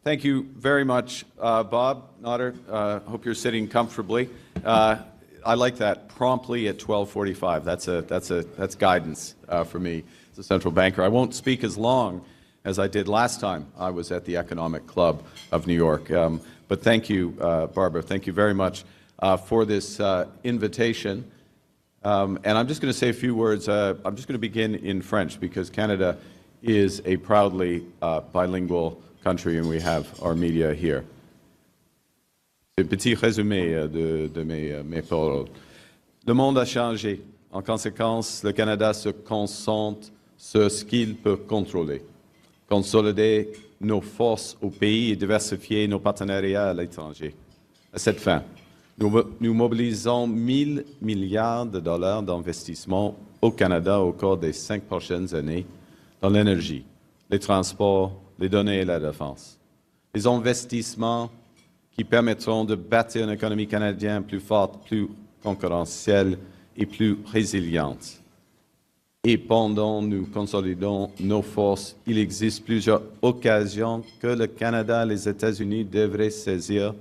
Thank you very much, Bob Notter. Hope you're sitting comfortably. I like that. Promptly at 12:45. That's guidance for me as a central banker. I won't speak as long as I did last time I was at the Economic Club of New York. But thank you, Barbara. Thank you very much for this invitation. And I'm just going to say a few words. I'm just going to begin in French because Canada is a proudly bilingual country and we have our media here. C'est un petit résumé de mes paroles. Le monde a changé. En conséquence, le Canada se concentre sur ce qu'il peut contrôler. Consolider nos forces au pays et diversifier nos partenariats à l'étranger. À cette fin, nous mobilisons 1 000 milliards de dollars d'investissement au Canada au cours des 5 prochaines années dans l'énergie, les transports, les données et la défense. Les investissements qui permettront de bâtir une économie canadienne plus forte, plus concurrentielle et plus résiliente. Et pendant nous consolidons nos forces, il existe plusieurs occasions que le Canada et les États-Unis devraient saisir.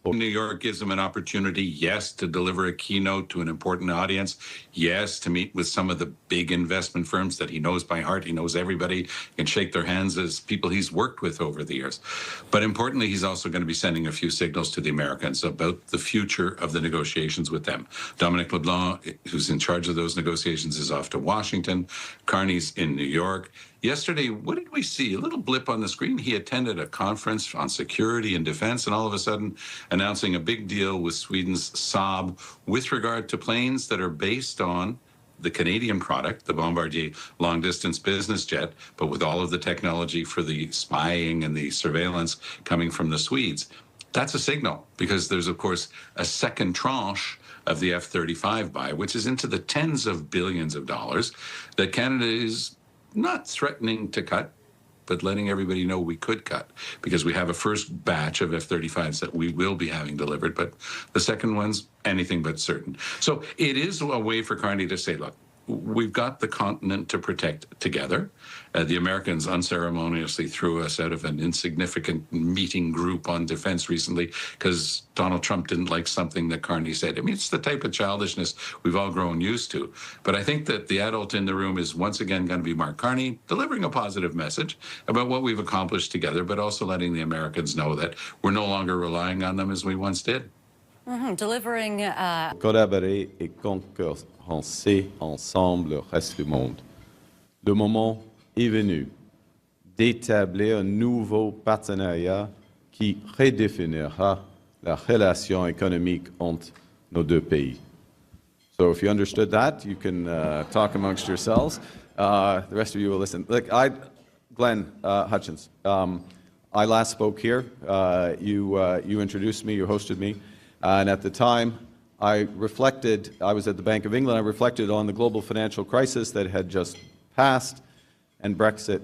New York gives him an opportunity, yes, to deliver a keynote to an important audience, yes, to meet with some of the big investment firms that he knows by heart. He knows everybody, can shake their hands as people he's worked with over the years. But importantly, he's also going to be sending a few signals to the Americans about the future of the negotiations with them. Dominic LeBlanc, who's in charge of those negotiations, is off to Washington. Carney's in New York. Yesterday, what did we see? A little blip on the screen. He attended a conference on security and defense, and all of a sudden announcing a big deal with Sweden's Saab with regard to planes that are based on the Canadian product, the Bombardier long-distance business jet, but with all of the technology for the spying and the surveillance coming from the Swedes. That's a signal, because there's, of course, a second tranche of the F-35 buy, which is into the tens of billions of dollars, that Canada is not threatening to cut, but letting everybody know we could cut, because we have a first batch of F-35s that we will be having delivered, but the second one's anything but certain. So it is a way for Carney to say, look, we've got the continent to protect together. The Americans unceremoniously threw us out of an insignificant meeting group on defense recently because Donald Trump didn't like something that Carney said. I mean, it's the type of childishness we've all grown used to. But I think that the adult in the room is once again going to be Mark Carney, delivering a positive message about what we've accomplished together, but also letting the Americans know that we're no longer relying on them as we once did. Delivering... Collaborer et concurrencer ensemble le reste du monde. Le moment est venu d'établir un nouveau partenariat qui redéfinira la relation économique entre nos deux pays. So if you understood that, you can talk amongst yourselves. The rest of you will listen. Look, Glenn Hutchins, I last spoke here. You introduced me, you hosted me. And at the time, I was at the Bank of England, I reflected on the global financial crisis that had just passed and Brexit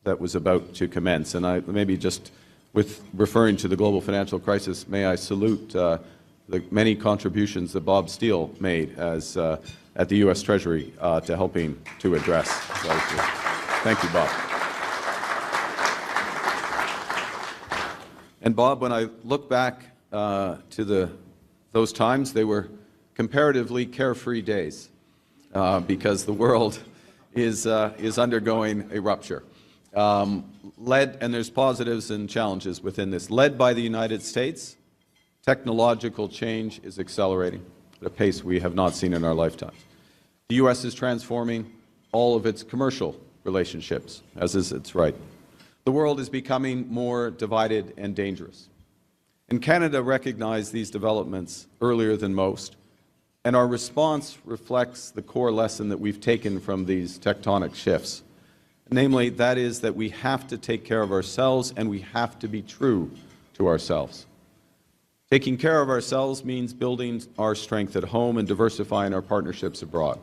that was about to commence. And maybe just with referring to the global financial crisis, may I salute the many contributions that Bob Steele made at the U.S. Treasury to helping to address. Thank you, Bob. And Bob, when I look back to those times, they were comparatively carefree days because the world is undergoing a rupture. And there's positives and challenges within this. Led by the United States, technological change is accelerating at a pace we have not seen in our lifetimes. The U.S. is transforming all of its commercial relationships, as is its right. The world is becoming more divided and dangerous. And Canada recognized these developments earlier than most, and our response reflects the core lesson that we've taken from these tectonic shifts. Namely, that is that we have to take care of ourselves and we have to be true to ourselves. Taking care of ourselves means building our strength at home and diversifying our partnerships abroad.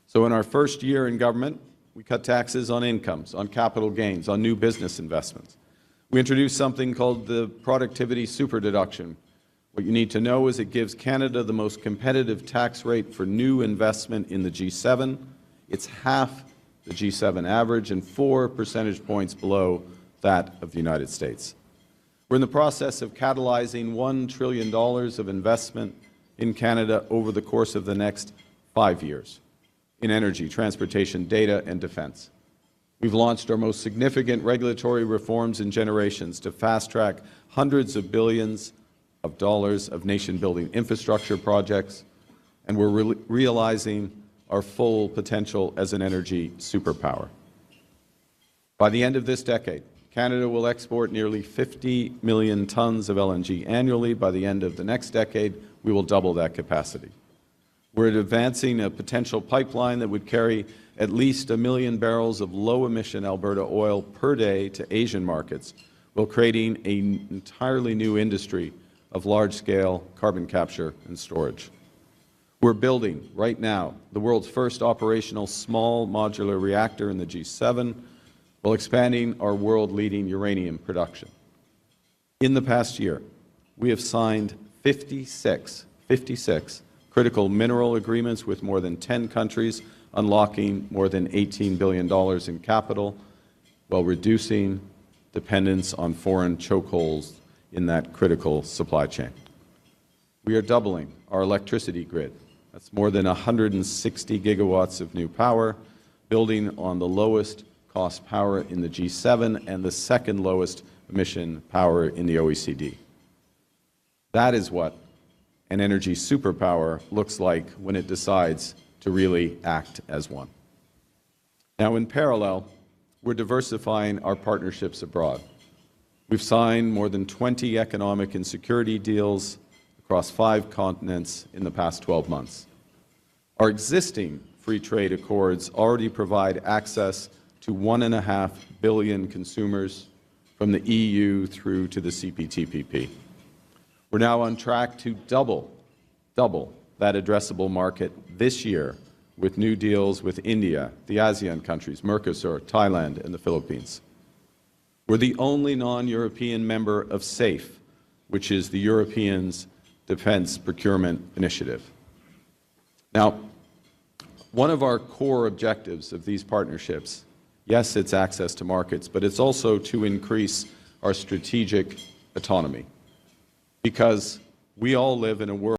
So in our first year in government, we cut taxes on incomes, on capital gains, on new business investments. We introduced something called the Productivity Super Deduction. What you need to know is it gives Canada the most competitive tax rate for new investment in the G7. It's half the G7 average and 4 percentage points below that of the United States. We're in the process of catalyzing $1 trillion of investment in Canada over the course of the next 5 years in energy, transportation, data, and defense. We've launched our most significant regulatory reforms in generations to fast-track hundreds of billions of dollars of nation-building infrastructure projects, and we're realizing our full potential as an energy superpower. By the end of this decade, Canada will export nearly 50 million tons of LNG annually. By the end of the next decade, we will double that capacity. We're advancing a potential pipeline that would carry at least 1 million barrels of low-emission Alberta oil per day to Asian markets, while creating an entirely new industry of large-scale carbon capture and storage. We're building, right now, the world's first operational small modular reactor in the G7, while expanding our world-leading uranium production. In the past year, we have signed 56 critical mineral agreements with more than 10 countries, unlocking more than $18 billion in capital, while reducing dependence on foreign chokeholds in that critical supply chain. We are doubling our electricity grid. That's more than 160 gigawatts of new power, building on the lowest cost power in the G7 and the second lowest emission power in the OECD. That is what an energy superpower looks like when it decides to really act as one. Now, in parallel, we're diversifying our partnerships abroad. We've signed more than 20 economic and security deals across 5 continents in the past 12 months. Our existing free trade accords already provide access to 1.5 billion consumers from the EU through to the CPTPP. We're now on track to double that addressable market this year with new deals with India, the ASEAN countries, Mercosur, Thailand, and the Philippines. We're the only non-European member of SAFE, which is the Europeans' Defense Procurement Initiative. Now, one of our core objectives of these partnerships, yes, it's access to markets, but it's also to increase our strategic autonomy, because we all live in a world